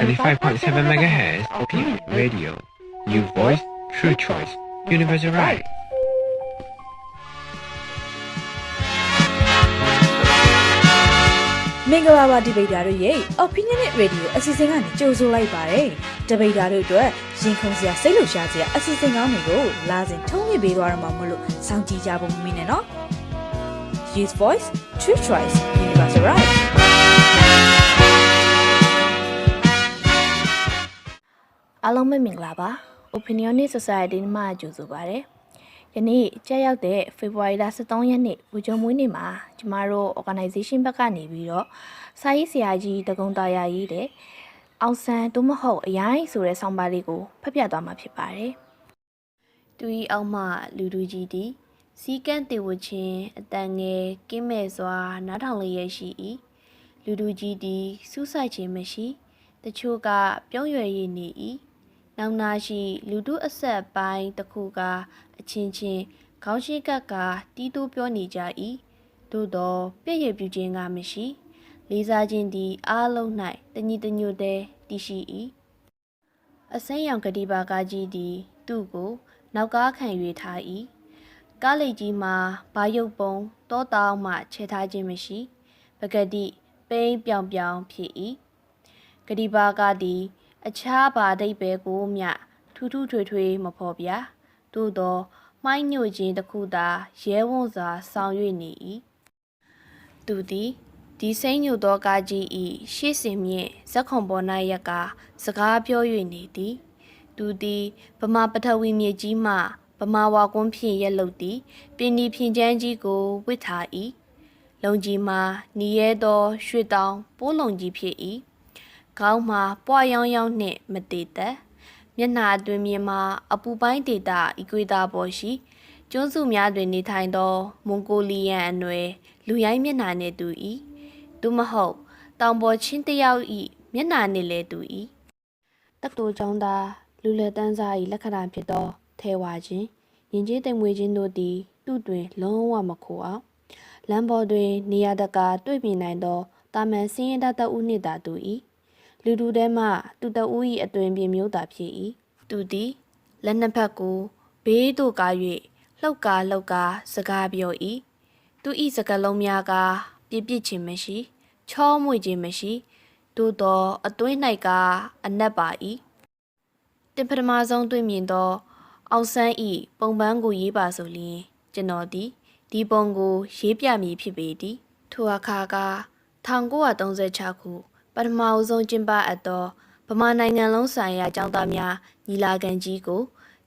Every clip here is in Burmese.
95.7 MHz OPN Radio. New voice, true choice, universal right. မင်္ဂလာပါဒီဘေတာတို့ရဲ့ Opinion Radio အစီအစဉ်ကနေကြိုဆိုလိုက်ပါတယ်ဒီဘေတာတို့အတွက်ရင်ခုန်စရာစိတ်လှုပ်ရှားစရာအစီအစဉ်ကောင်းတွေကိုလာစဉ်ထုံးပြပေးသွားရမှာမလို့စောင့်ကြည့်ကြဖို့မင်းနဲ့နော် Youth Voice True Choice Universal Right အားလုံးပဲမင်္ဂလာပါ Opinionist Society မှာကြိုဆိုပါရစေယနေ့ကြာရောက်တဲ့ February 23 ရက်နေ့ဝေကျုံမွေးနေ့မှာကျမတို့ organization ဘက်ကနေပြီးတော့စာရေးဆရာကြီးတကုံသားရရေးတဲ့အောင်ဆန်းသို့မဟုတ်အရိုင်းဆိုတဲ့ဆောင်းပါးလေးကိုဖတ်ပြသွားမှာဖြစ်ပါတယ်။သူဤအောက်မှလူလူကြီးတီစီကန့်တေဝချင်းအတန်ငယ်ကင်းမဲ့စွာနားထောင်လျက်ရှိ၏လူလူကြီးတီစူးစိုက်ခြင်းမရှိတချို့ကပြုံးရွယ်ရည်နေ၏နောက်နာရှိလူတို့အဆက်ပိုင်းတစ်ခုကအချင်းချင်းခေါင်းရှိကပ်ကတီးတိုးပြောနေကြ၏သို့သောပြည့်ရပြူခြင်းကမရှိလေးစားခြင်းသည်အားလုံး၌တညီတညွတ်တည်းတည်ရှိ၏အစိမ်းရောင်ကတိပါကားကြီးသည်သူ့ကိုနောက်ကားခံ၍ထား၏ကားလိပ်ကြီးမှာဘာရုပ်ပုံတောတောင်းမှခြေထားခြင်းမရှိပကတိပိန်းပြောင်ပြောင်ဖြစ်၏ကတိပါကားသည်အခြားဘာဒိတ်ပဲကိုမျှထူးထူးထွေထွေမဖော်ပြသို့သောမှိုင်းညွတ်ခြင်းတစ်ခုသာရဲဝံ့စွာဆောင်ရွက်နေ၏သူသည်ဒီစိမ့်ညွတ်သောကားကြီး၏ရှေ့စင်မြင့်ဇက်ခုံပေါ်၌ရက်ကစကားပြော၍နေသည်သူသည်ဗမာပထဝီမြေကြီးမှဗမာဝါကွန်းဖြင့်ရက်လုတ်သည်ပင်ဒီဖြင့်ချမ်းကြီးကိုဝစ်ထား၏လုံကြီးမှာနီရဲသောရွှေတောင်ပိုးလုံကြီးဖြစ်၏ခေါင်းမှာပွားရောင်းရောင်းနှင့်မတည်သက်မျက်နှာအတွင်မြင်မှာအပူပိုင်းဒေတာအီကွေတာပေါ်ရှိကျွန်းစုများတွင်နေထိုင်သောမွန်ဂိုလီယန်အနွယ်လူရိုင်းမျက်နှာနှင့်တူ၏သို့မဟုတ်တောင်ပေါ်ချင်းတယောက်၏မျက်နှာနှင့်လည်းတူ၏တက္ကသိုလ်ကျောင်းသားလူလက်တန်းစား၏လက္ခဏာဖြစ်သောထဲဝါခြင်းယဉ်ကျေးသိမ်မွေ့ခြင်းတို့သည်သူ့တွင်လုံးဝမခိုအောင်လမ်းပေါ်တွင်နေရာတကာတွေ့မြင်နိုင်သောတာမန်စင်းရဲတတ်ဦးနှင့်သာတူ၏လူတူထဲမှသူတဦး၏အတွင်ပြင်မျိုးသာဖြစ်၏သူသည်လက်နှစ်ဖက်ကိုဘေးသို့ကား၍လှုပ်ကားစကားပြော၏သူ၏စကားလုံးများကပြစ်ခြင်းမရှိချောမွေ့ခြင်းမရှိသို့သောအတွင်း၌ကအနက်ပါ၏တင်ပထမဆုံးတွေ့မြင်သောအောင်ဆန်း၏ပုံပန်းကိုရေးပါဆိုလျှင်ကျွန်တော်သည်ဒီပုံကိုရေးပြမည်ဖြစ်ပေသည်ထိုအခါက1936ခုပထမအဆုံးကျင်းပအပ်သောဗမာနိုင်ငံလုံးဆိုင်ရာကျောင်းသားများညီလာခံကြီးကို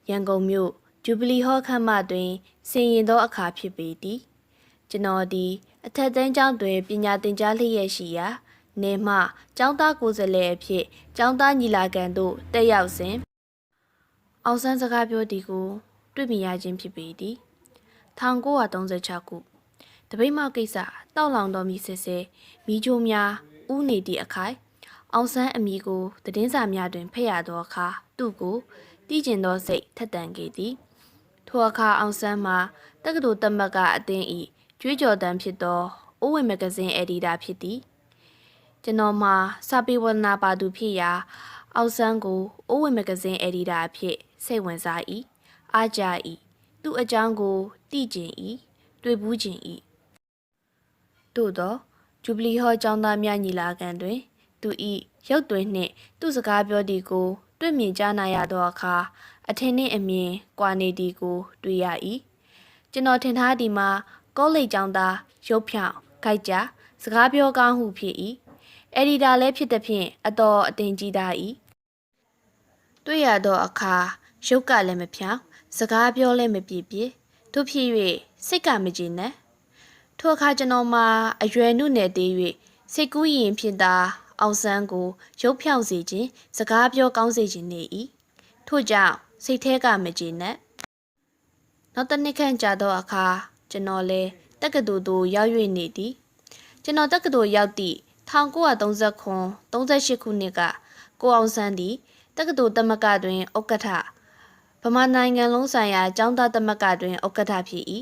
ရန်ကုန်မြို့ဂျူဘလီဟော့ခမ်းမတွင်ဆင်ရင်သောအခါဖြစ်ပေသည်ကျွန်တော်သည်အထက်တန်းကျောင်းတွင်ပညာသင်ကြားလျက်ရှိရာနေမှကျောင်းသားကိုယ်စားလှယ်အဖြစ်ကျောင်းသားညီလာခံသို့တက်ရောက်စဉ်အောင်ဆန်းစကားပြောသည်ကိုတွေ့မြင်ရခြင်းဖြစ်ပေသည်1936ခုတပိတ်မောက်ကိစ္စတောက်လောင်တော်မီစစ်စစ်မိချိုးများဥနေသည့်အခိုင်အောင်ဆန်းအမိကိုသတင်းစာများတွင်ဖတ်ရသောအခါသူ့ကိုတီးကျင်သောစိတ်ထက်သန်ခဲ့သည်ထိုအခါအောင်ဆန်းမှာတက္ကသိုလ်တက်မကအသင်း၏ကြွေးကြော်တမ်းဖြစ်သောအိုးဝင်မဂဇင်းအယ်ဒီတာဖြစ်သည်ကျွန်တော်မှာစာပေဝန္ဒနာပါသူဖြစ်ရာအောင်ဆန်းကိုအိုးဝင်မဂဇင်းအယ်ဒီတာအဖြစ်စိတ်ဝင်စား၏အားကြ၏သူ့အကြောင်းကိုသိကျင်၏တွေ့ဘူးကျင်၏သို့သောဂျူဘလီဟော့ကျောင်းသားများညီလာခံတွင်သူ၏ရုပ်သွင်းနှင့်သူ့စကားပြောသည်ကိုတွေ့မြင်ကြားနာရသောအခါအထင်နှင့်အမြင်ကွာနေသည်ကိုတွေ့ရ၏ကျွန်တော်ထင်ထားသည်မှာကောလိပ်ကျောင်းသားရုပ်ဖြောင်းခိုက်ကြစကားပြောကောင်းဟုဖြစ်၏အက်ဒီတာလည်းဖြစ်သည်ဖြင့်အတော်အတင်ကြီးသား၏တွေ့ရသောအခါရုပ်ကလည်းမဖြောင်းစကားပြောလည်းမပြည့်ပြည့်တို့ဖြစ်၍စိတ်ကမကြည်နဲ့ထိုအခါကျွန်တော်မှာအရွယ်နုနယ်သေး၍စိတ်ကူးရင်ဖြစ်သာအောင်ဆန်းကိုရုပ်ဖြောင့်စေခြင်းစကားပြောကောင်းစေခြင်းနေ၏ထို့ကြောင့်စိတ်แท้ကမကြည်နဲ့နောက်တစ်နှစ်ခန့်ကြာသောအခါကျွန်တော်လည်းတက္ကသိုလ်သို့ရောက်၍နေသည်ကျွန်တော်တက္ကသိုလ်ရောက်သည့်1939-38ခုနှစ်ကကိုအောင်ဆန်းသည်တက္ကသိုလ်သမဂ္ဂတွင်ဥက္ကဋ္ဌဗမာနိုင်ငံလုံးဆိုင်ရာကျောင်းသားသမဂ္ဂတွင်ဥက္ကဋ္ဌဖြစ်၏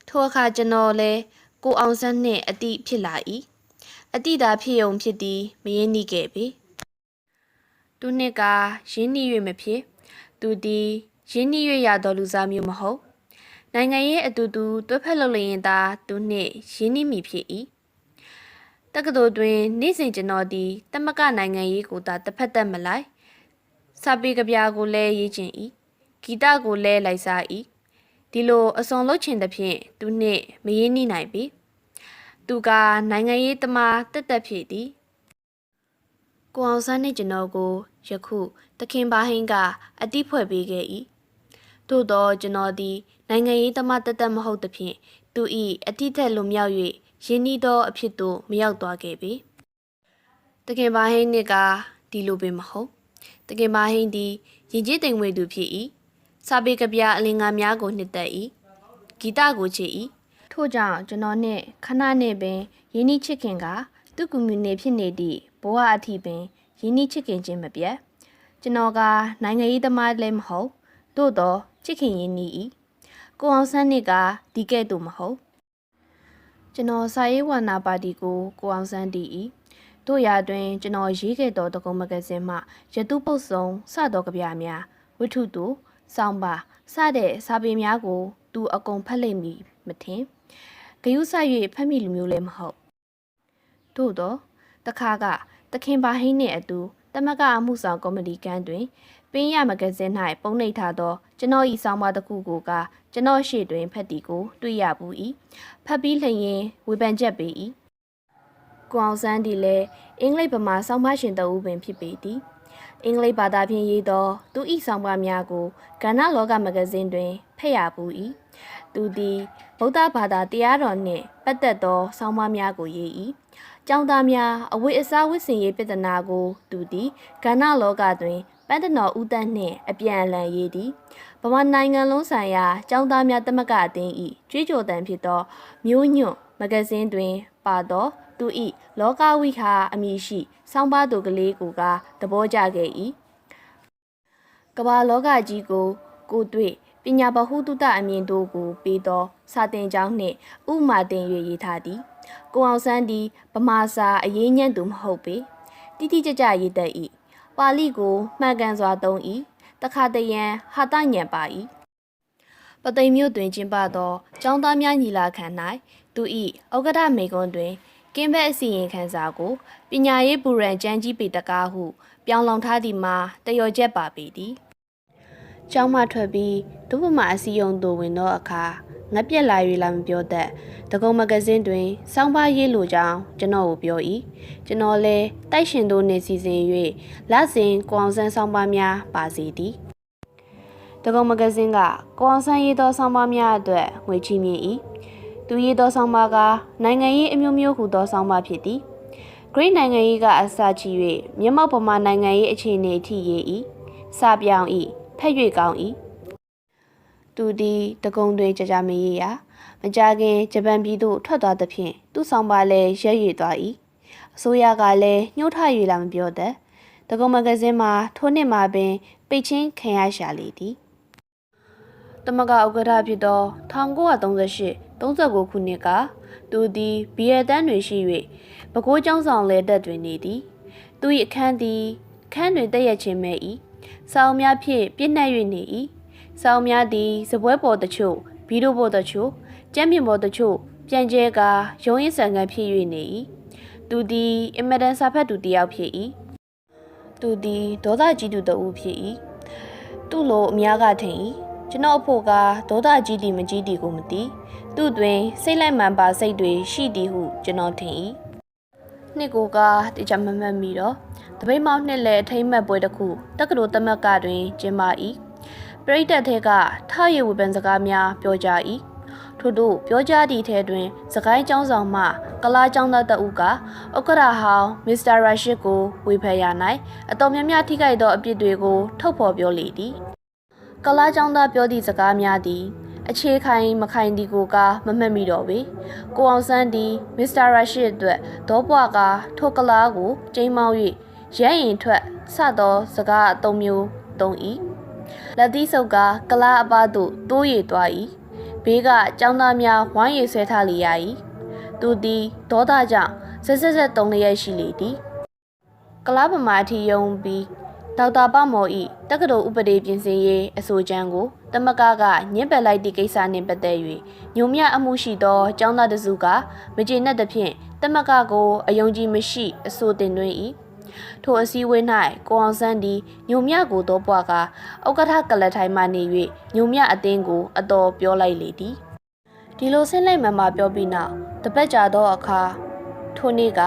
ထိုအခါကျွန်တော်လည်းကိုအောင်ဆန်းနှင့်အတိဖြစ်လာ၏အတိသာဖြစ်ုံဖြစ်သည်မရင်းနှီးခဲ့ပေ သူနှစ်ကရင်းနှီး၍မဖြစ်သူသည်ရင်းနှီး၍ရသောလူစားမျိုးမဟုတ်နိုင်ငံရေးအတူတူတွဲဖက်လုပ်လျင်သာသူနှင့်ရင်းနှီးမိဖြစ်၏တက္ကသိုလ်တွင်နေ့စဉ်ကျွန်တော်သည်တမကနိုင်ငံရေးကိုသာတစ်ဖက်သက်မလိုက်စာပေကဗျာကိုလည်းရေးချင်၏ဂီတကိုလည်းလိုက်စား၏ဒီလိုအစွန်လုပ်ချင်သဖြင့်သူနှင့်မရင်းနှီးနိုင်ပေသူကနိုင်ငံရေးသမားတက်တက်ဖြစ်သည်ကိုအောင်ဆန်းနှင့်ကျွန်တော်ကိုယခုသခင်ဘာဟင်းကအတိဖွဲ့ပေးခဲ့၏သို့သောကျွန်တော်သည်နိုင်ငံရေးသမားတက်တက်မဟုတ်သဖြင့်သူ၏အတိထက်လွန်မြောက်၍ရင်းနှီးသောအဖြစ်သို့မရောက်သွားခဲ့ပေသခင်ဘာဟင်းနှင့်ကဒီလိုပင်မဟုတ်သခင်ဘာဟင်းသည်ရင်ကျေးသိမ်မွေသူဖြစ်၏စာပေကဗျာအလင်္ကာများကိုနှစ်သက်၏ဂီတကိုချစ်၏ထို့ကြောင့်ကျွန်တော်နှင့်ခဏနှင့်ပင်ရင်းနှီးချစ်ခင်ကသူ့ကွန်မြူနီဖြစ်နေသည့်ဘဝအထိပင်ရင်းနှီးချစ်ခင်ခြင်းမပြတ်ကျွန်တော်ကနိုင်ငံရေးသမားလည်းမဟုတ်သို့သောချစ်ခင်ရင်းနှီး၏ကိုအောင်ဆန်းနှင့်ကဒီကဲ့သို့မဟုတ်ကျွန်တော်စာရေးဝါနာပါတီကိုကိုအောင်ဆန်းတည်၏တို့ရာတွင်ကျွန်တော်ရေးခဲ့သောတကုံမဂဇင်းမှရတုပုတ်ဆုံစသောကဗျာများဝိထုတူဆောင်းပါစတဲ့စာပေများကိုသူအကုန်ဖတ်လိမ့်မည်မထင်ဂယုဆ၍ဖတ်မိလူမျိုးလည်းမဟုတ်သို့သောတခါကသခင်ဘာဟင်းနှင့်အတူတမကအမှုဆောင်ကော်မတီကန်းတွင်ပင်းရမဂဇင်း၌ပုံနှိပ်ထားသောကျွန်တော်၏ဆောင်းပါတစ်ခုကိုကကျွန်တော်ရှေ့တွင်ဖတ်တီကိုတွေ့ရဘူး၏ဖတ်ပြီးလျင်ဝေဖန်ချက်ပေး၏ကိုအောင်ဆန်းသည်လည်းအင်္ဂလိပ်ဗမာဆောင်းပါရှင်တအုပ်ပင်ဖြစ်ပေသည်အင်္ဂလိပ်ဘာသာဖြင့်ရေးသောသူ၏ဆောင်းပါများကိုကဏ္ဍလောကမဂဇင်းတွင်ဖတ်ရဘူး၏သူသည်ဗုဒ္ဓဘာသာတရားတော်နှင့်ပတ်သက်သောဆောင်းပါများကိုရေး၏ကျောင်းသားများအဝိအစားဝိစင်ရေးပြဿနာကိုသူသည်ကဏ္ဍလောကတွင်ပန်းတနော်ဦးတန်းနှင့်အပြန်အလှန်ရေးသည်ဗမာနိုင်ငံလုံးဆိုင်ရာကျောင်းသားများတမကအသင်း၏ကြွေးကြော်တန်ဖြစ်သောမျိုးညွန့်မဂဇင်းတွင်ပါသောသူ၏လောကဝိဟာအမည်ရှိဆောင်းပါးသူကလေးကိုကသဘောကျခဲ့၏ကမ္ဘာလောကကြီးကိုတွေ့ပညာဗဟုသုတအမြင်တို့ကိုပေးသောစာသင်ကျောင်းနှင့်ဥမာတင်၍ရေးထားသည်ကိုအောင်ဆန်းသည်ဗမာစာအရေးညံ့သူမဟုတ်ပေတိတိကျကျရေးတတ်၏ပါဠိကိုမှန်ကန်စွာသုံး၏တခါတရံဟာတညံပါ၏ပသိမ်မြို့တွင်ကျင်းပသောကျောင်းသားများညီလာခံ၌သူ၏ဩဃဒမေကွန်းတွင်ကင်းဘက်အစီရင်ခံစာကိုပညာရေးပူရန်ကျမ်းကြီးပေတကားဟုပြောင်းလောင်ထားသည်မှာတယော်ချက်ပါပေသည်ကျောင်းမှထွက်ပြီးဒုဗမာအစည်းအရုံးသို့ဝင်သောအခါငက်ပြက်လာ၍လာမပြောတတ်တကုံမဂဇင်းတွင်စောင်းပါရေးလိုကြောင်းကျွန်တော်ကိုပြော၏ကျွန်တော်လည်းတိုက်ရှင်တို့နှင့်စီစဉ်၍လစဉ်ကိုအောင်ဆန်းစောင်းပါများပါစီသည်တကုံမဂဇင်းကကိုအောင်ဆန်းရေးသောစောင်းပါများအတွက်ငွေချီးမြှင့်၏သူရေးသောစောင်းပါကနိုင်ငံရေးအမျိုးမျိုးဟူသောစောင်းပါဖြစ်သည်ဂရိနိုင်ငံရေးကအစချီ၍မြမောက်ဗမာနိုင်ငံရေးအခြေအနေအထိရေး၏စာပြောင်း၏ဖက်၍ကောင်း၏သူသည်တကုံတွင်ကြမရေးရာမကြခင်ဂျပန်ပြည်သို့ထွက်သွားသဖြင့်သူ့ဆောင်ပါလည်းရက်၍သွား၏အစိုးရကလည်းညှို့ထ၍လာမပြောတတ်တကုံမဂဇင်းမှာထိုနှစ်မှာပင်ပိတ်ချင်းခံရရှာလေသည်တမကဥက္ကဋ္ဌဖြစ်သော1938-39ခုနှစ်ကသူသည်ဘီယတန်းတွင်ရှိ၍ပဲခူးကျောင်းဆောင်လဲတက်တွင်နေသည်သူ၏အခန်းသည်ခန်းတွင်တက်ရခြင်းမဲ့၏စောင်းများဖြင့်ပြည့်နှက်၍နေ၏စောင်းများသည်စပွဲပေါ်တချို့ဘီတို့ပေါ်တချို့ကျမ်းပြင်ပေါ်တချို့ပြန်ကျဲကရုံးရင်းဆန်ကန်ဖြစ်၍နေ၏သူသည်အမဒန်စာဖတ်သူတစ်ယောက်ဖြစ်၏သူသည်ဒေါသကြီးသူတဦးဖြစ်၏သူ့လိုအများကထင်၏ကျွန်တော်အဖို့ကဒေါသကြီးသည်မကြီးသည်ကိုမသိသူ့တွင်စိတ်လိုက်မှန်ပါစိတ်တွေရှိသည်ဟုကျွန်တော်ထင်၏နှစ်ကိုကတေချာမမှတ်မိတော့တပိတ်မောက်နှစ်လည်းအထိမ့်မှတ်ပွဲတစ်ခုတက္ကသိုလ်သမက်ကတွင်ကျင်းပ၏ပရိသတ်ထဲကထားရဝေဖန်စကားများပြောကြ၏ထို့သို့ပြောကြသည့်ထဲတွင်စကိုင်းကျောင်းဆောင်မှကလားကျောင်းသားတဦးကဥက္ကဋ္ဌဟောင်းမစ္စတာရာရှစ်ကိုဝေဖန်ရ၌အတော်များများထိခိုက်သောအပြစ်တွေကိုထုတ်ဖော်ပြောလေသည်ကလားကျောင်းသားပြောသည့်စကားများသည်အခြေခိုင်မခိုင်သည်ကိုကမမှတ်မိတော့ပေကိုအောင်ဆန်းသည်မစ္စတာရာရှစ်အတွက်ဒေါပွားကထိုကလားကိုကျိမ်းမောင်း၍ရဲရင်ထွက်စသောစကားအသုံးမျိုးသုံး၏လက်သီးဆုပ်ကလားအပသို့တိုးရည်သွား၏ဘေးကကျောင်းသားများဝိုင်းရည်ဆွဲထားလေရ၏သူသည်ဒေါသကြောင့်ဆက်တုံလျက်ရှိလေသည်ကလားဗမာအထီယုံပြီးတ ဒေါက်တာပမော်ဤတက္ကသိုလ်ဥပဒေပြင်ဆင်ရေးအဆိုချမ်းကိုတမကကညှင်းပယ်လိုက်သည့်ကိစ္စနှင့်ပတ်သက်၍ညုံမြအမှုရှိသောကျောင်းသားတစုကမကျေနပ်သဖြင့်တမကကိုအယုံကြည်မရှိအဆိုတင်သွင်း၏ထိုအစည်းအဝေး၌ကိုအောင်ဆန်းသည်ညုံမြကိုတော့ပွားကဥက္ကဋ္ဌကလထိုင်မှနေ၍ညုံမြအသင်းကိုအတော်ပြောလိုက်လေသည်ဒီလိုဆင်းလိုက်မှပြောပြီးနောက်တပတ်ကြာသောအခါထိုနေ့က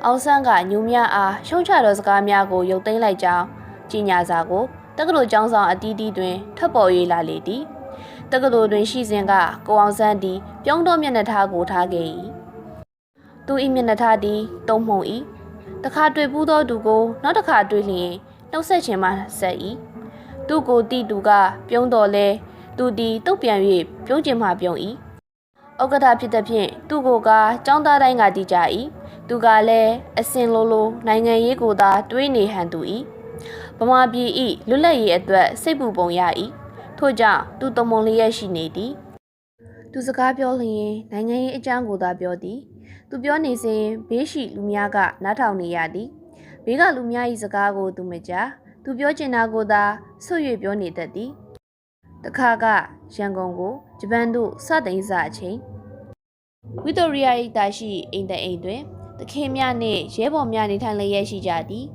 အောင်ဆန်းကညုံမြအားရှုံးချသောစကားများကိုရုပ်သိမ်းလိုက်ကြောင်းကြီးညာစာကိုတက္ကသိုလ်ကျောင်းဆောင်အတီးတီးတွင်ထွက်ပေါ်၍လာလေသည်တက္ကသိုလ်တွင်ရှိစဉ်ကကိုအောင်ဆန်းသည်ပြုံးတော်မျက်နှာထားကိုထားခဲ့၏သူ၏မျက်နှာထားသည်တုံးမှုန်၏တခါတွေ့ပူးသောသူကိုနောက်တစ်ခါတွေ့လျင်နှုတ်ဆက်ခြင်းမှဆက်၏သူကိုတိသူကပြုံးတော်လဲသူသည်တုတ်ပြန်၍ပြုံးခြင်းမှပြုံး၏ဥက္ကဋ္ဌဖြစ်သည်ဖြင့်သူကိုကကျောင်းသားတိုင်းကတည်ကြ၏သူကလည်းအစင်လိုလိုနိုင်ငံရေးကိုသာတွေးနေဟန်သူ၏ဗမာပြည်၏လွတ်လပ်ရေးအတွက်စိတ်ပူပုံရ၏ထို့ကြောင့်သူတမုံလျက်ရှိနေသည်သူစကားပြောလျင်နိုင်ငံရေးအကြောင်းကိုသာပြောသည်သူပြောနေစဉ်ဘေးရှိလူများကနားထောင်နေရသည်ဘေးကလူများ၏စကားကိုသူမကြားသူပြောချင်တာကိုသာဆွတ်၍ပြောနေတတ်သည်တခါကရန်ကုန်ကိုဂျပန်သို့စတင်စအချိန်ဝီတိုရီယာ၏တာရှိအိမ်တအိမ်တွင်တခင်များနှင့်ရဲဘော်များနေထိုင်လျက်ရှိကြသည်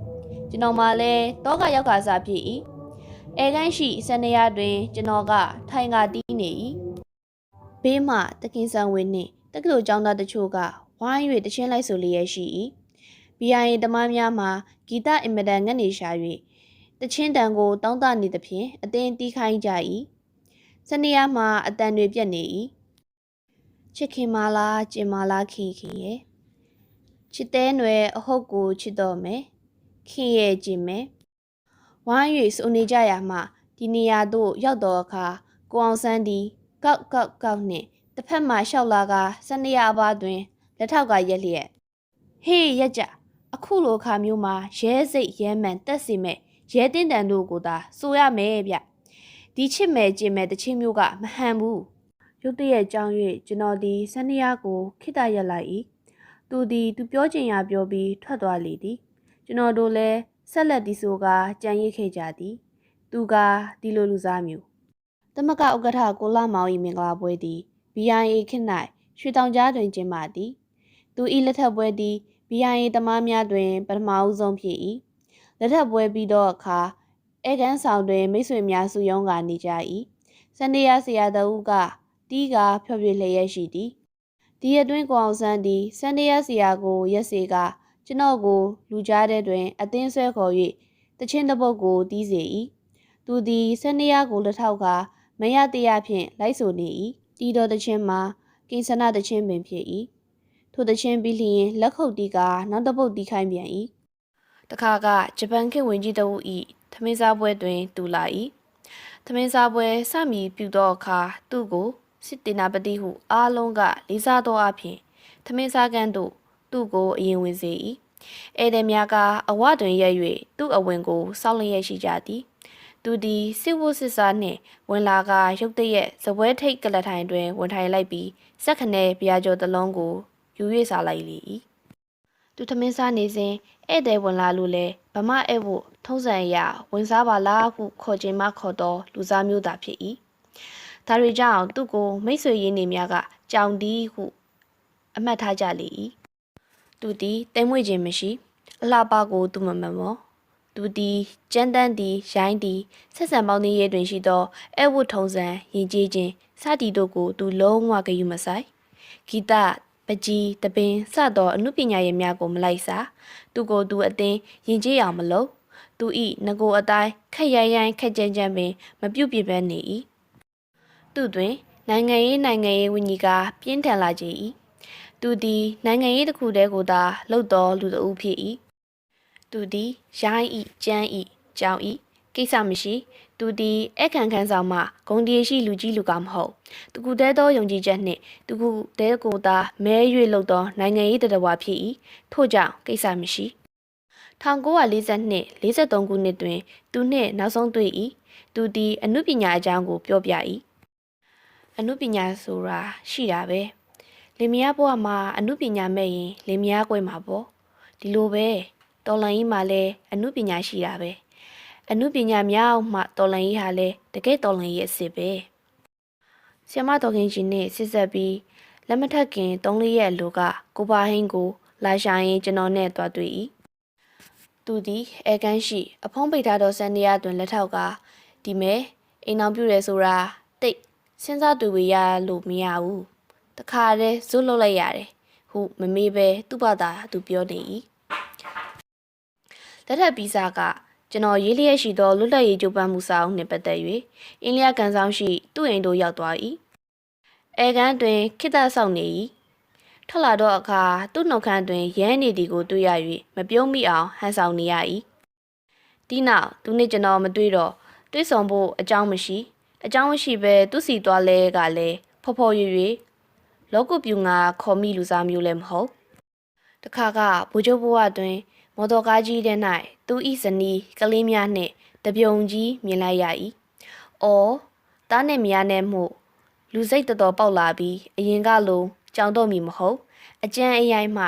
ကျွန်တော်မှလည်းတောကရောက်ခါစားဖြစ်၏အဲကန်းရှိစနေရတွင်ကျွန်တော်ကထိုင်ကတီးနေ၏ဘေးမှတခင်ဆန်ဝင်းနှင့်တက္ကသိုလ်ကျောင်းသားတချို့ကဝိုင်း၍တချင်းလိုက်ဆိုလျက်ရှိ၏BIAသမားများမှာဂီတအင်မတန်ငတ်နေရှာ၍တချင်းတန်ကိုတောင်းတနေသဖြင့်အသင်းတီးခိုင်းကြ၏စနေရမှာအတန်တွေပြတ်နေ၏ချစ်ခင်မလားကျင်မလားခင်ရဲ့ချစ်တဲ့နွယ်အဟုတ်ကိုချစ်တော့မယ်ခင်ရဲ့ကျင်မယ်ဝိုင်း၍စုံနေကြရမှဒီနေရာသို့ရောက်တော့အခါကိုအောင်ဆန်းသည်ကောက်နှင့်တစ်ဖက်မှလျှောက်လာကစနေရအပါတွင်လက်ထောက်ကရက်လျက်ဟေးရက်ကြအခုလိုအခါမျိုးမှာရဲစိတ်ရဲမှန်တက်စီမဲ့ရဲတင်းတန်တို့ကိုသာစိုးရမယ်ဗျဒီချစ်မဲ့ကျင်မဲ့တချင်းမျိုးကမဟန်ဘူးရုတ်တရက်ကြောင်း၍ကျွန်တော်ဒီစနေရကိုခိတရက်လိုက်၏သူသည်သူပြောချင်ရာပြောပြီးထွက်သွားလေသည်ကျွန်တော်တို့လည်းဆက်လက်ဒီဆိုကကြံရစ်ခဲ့ကြသည်သူကဒီလိုလူစားမျိုးသမကဥက္ကဋ္ဌကိုလာမောင်၏မင်္ဂလာပွဲသည် BIA ခေတ်၌ရွှေတောင်ကြားတွင်ကျင်းပသည်သူ၏လက်ထပ်ပွဲသည် BIA သမားများတွင်ပထမဦးဆုံးဖြစ်၏လက်ထပ်ပွဲပြီးသောအခါအဲကန်းဆောင်တွင်မိတ်ဆွေများစုယုံကနေကြ၏စနေရဆရာတဦးကတီးကဖျော်ဖြေလျက်ရှိသည်ဒီအတွင်းကိုအောင်ဆန်းသည်စနေရဆရာကိုရက်စေကကျွန်တော်ကိုလူကြားတဲ့တွင်အသင်းဆွဲခေါ်၍တချင်းတစ်ပုတ်ကိုတီးစေ၏သူသည်စနေရကိုလက်ထောက်ကမရတရားဖြင့်လိုက်ဆိုနေ၏တီးတော်တချင်းမှာကိဉ္စနတချင်းပင်ဖြစ်၏ထိုတချင်းပြီးလျင်လက်ခုပ်တီးကနောက်တစ်ပုတ်တီးခိုင်းပြန်၏တခါကဂျပန်ခေတ်ဝင်ကြီးတဦး၏သမင်းစားပွဲတွင်တူလာ၏သမင်းစားပွဲစမည်ပြုသောအခါသူ့ကိုစစ်တေနာပတိဟုအားလုံးကလေးစားသောအဖြစ်သမင်းစားကန်းသို့သူ့ကိုအရင်ဝင်စေ၏ဧည့်သည်များကအဝတွင်ရက်၍သူ့အဝင်ကိုစောင့်လျက်ရှိကြသည်သူသည်စစ်ဝတ်စစ်စားနှင့်ဝင်လာကရုတ်တရက်စပွဲထိတ်ကလထိုင်တွင်ဝင်ထိုင်လိုက်ပြီးစက်ခနဲပြာကျော်တစ်လုံးကိုယူ၍စားလိုက်လေ၏သူသမင်းစားနေစဉ်ဧည့်သည်ဝင်လာလို့လဲဗမာဧည့်ဖို့ထုံးစံအရဝင်စားပါလားဟုခေါ်ခြင်းမခေါ်သောလူစားမျိုးသာဖြစ်၏ဒါတွေကြောင့်သူ့ကိုမိတ်ဆွေရင်းနေများကကြောင်သည်ဟုအမှတ်ထားကြလေ၏သူသည်တိမ်မွေ့ခြင်းမရှိအလှပကိုသူမမှန်မောသူသည်ကျန်းတန်းသည်ရိုင်းသည်ဆက်ဆံပေါင်းသင်းရဲတွင်ရှိသောဧဝတ်ထုံစံယဉ်ကျေးခြင်းစသည်တို့ကိုသူလုံးဝဂရုမစိုက်ဂီတပကြီးတပင်စသောအမှုပညာရေးများကိုမလိုက်စားသူကိုသူအသင်းယဉ်ကျေးအောင်မလုပ်သူ၏ငကိုအတိုင်းခက်ရိုင်းခက်ကြမ်းကြမ်းပင်မပြုတ်ပြပဲနေ၏သူတွင်နိုင်ငံရေးဝိညာဉ်ကပြင်းထန်လာကြ၏သူသည်နိုင်ငံရေးတစ်ခုတည်းကိုသာလှုပ်တော်လူတဦးဖြစ်၏သူသည်ရိုင်းဤကျန်းဤကြောင်ဤကိစ္စမရှိသူသည်အခန့်ခန်းဆောင်မှဂုံတီရှိလူကြီးလူကမဟုတ်သူကူတဲသောယုံကြည်ချက်နှင့်သူကူတဲကိုသာမဲ၍လှုပ်သောနိုင်ငံရေးတရဝါဖြစ်၏ထို့ကြောင့်ကိစ္စမရှိ1942 43ခုနှစ်တွင်သူနှင့်နောက်ဆုံးတွေ့၏သူသည်အနုပညာအကြောင်းကိုပြောပြ၏အနုပညာဆိုတာရှိတာပဲလင်မယားဘဝမှာအနုပညာမဲ့ရင်လင်မယားကွဲမှာပေါ့ဒီလိုပဲတော်လန်ကြီးမှာလည်းအနုပညာရှိတာပဲ အမှုပညာများအောင်မှတော်လန်ရေးဟာလဲတကယ်တော်လန်ရေးအစစ်ပဲဆီယမတော်ခင်ကြီးနဲ့စစ်ဆက်ပြီးလက်မထက်ခင်3-4ရက်လိုကကိုပါဟင်းကိုလာရှာရင်ကျွန်တော်နဲ့တွားတွေ့၏သူသည်အဲကန်းရှိအဖုံးပိတ်ထားသောစံနေရတွင်လက်ထောက်ကဒီမဲအိမ်အောင်ပြုရဲဆိုတာတိတ်စဉ်းစားတွေ့ဝေရလို့မရဘူးတခါတည်းဇွတ်လုပ်လိုက်ရတယ်ဟုမမေးပဲသူ့ဘာသာသူပြောနေ၏လက်ထပ်ပြီးစားကကျွန်တော်ရေးလျက်ရှိသောလွတ်လပ်ရေးကြိုးပမ်းမှုစာအုပ်နှင့်ပတ်သက်၍အင်းလျာကန်ဆောင်ရှိသူ့အိမ်သို့ရောက်သွား၏အဲကန်းတွင်ခိတ္တဆောက်နေ၏ထွက်လာတော့အခါသူ့နှုတ်ခမ်းတွင်ရမ်းနေသည်ကိုတွေ့ရ၍မပြုံးမိအောင်ဟန်ဆောင်နေရ၏ဒီနောက်သူနှင့်ကျွန်တော်မတွေ့တော့တွေ့ဆုံဖို့အကြောင်းမရှိပဲသူ့စီသွားလဲကလည်းဖော်ဖော်ရွရွလောကုပြူငါခေါ်မိလူစားမျိုးလည်းမဟုတ်တခါကဗိုလ်ချုပ်ဘဝတွင်မော်တော်ကားကြီးထဲ၌သူ၏ဇနီးကလေးများနှင့်တပြုံကြီးမြင်လိုက်ရ၏အော်တားနှင့်မယားနဲ့မှုလူစိတ်တော်ပေါက်လာပြီးအရင်ကလိုကြောင်တော့မီမဟုတ်အကျန်းအရိုင်းမှ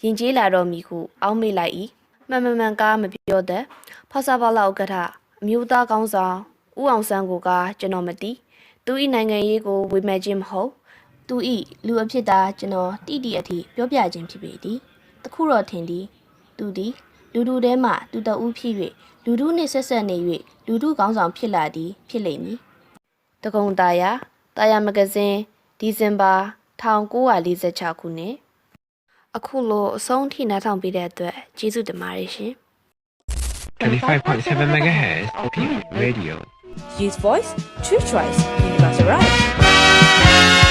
ရင်ကျေးလာတော့မီဟုအောင်းမေ့လိုက်၏မှန်ကားမပြောတတ်ဖောက်စားပါလောက်ကထအမျိုးသားကောင်းဆောင်ဦးအောင်ဆန်းကိုကကျွန်တော်မသိသူ၏နိုင်ငံရေးကိုဝေမဲ့ခြင်းမဟုတ်သူ၏လူအဖြစ်သာကျွန်တော်တိအထိပြောပြခြင်းဖြစ်ပေသည်တခုတော့ထင်သည်သူသည်လူတို့ထဲမှသူတဦးဖြစ်၍လူတို့နှင့်ဆက်ဆက်နေ၍လူတို့ကောင်းဆောင်ဖြစ်လာသည်ဖြစ်လိမ့်မည်တကုံတာယာမဂဇင်းဒီဇင်ဘာ1946ခုနှစ်အခုလိုအဆုံးထိနားထောင်ပေးတဲ့အတွက်ကျေးဇူးတင်ပါတယ်ရှင် 25.7 MHz OPM Radio. Use voice, true choice, universal right.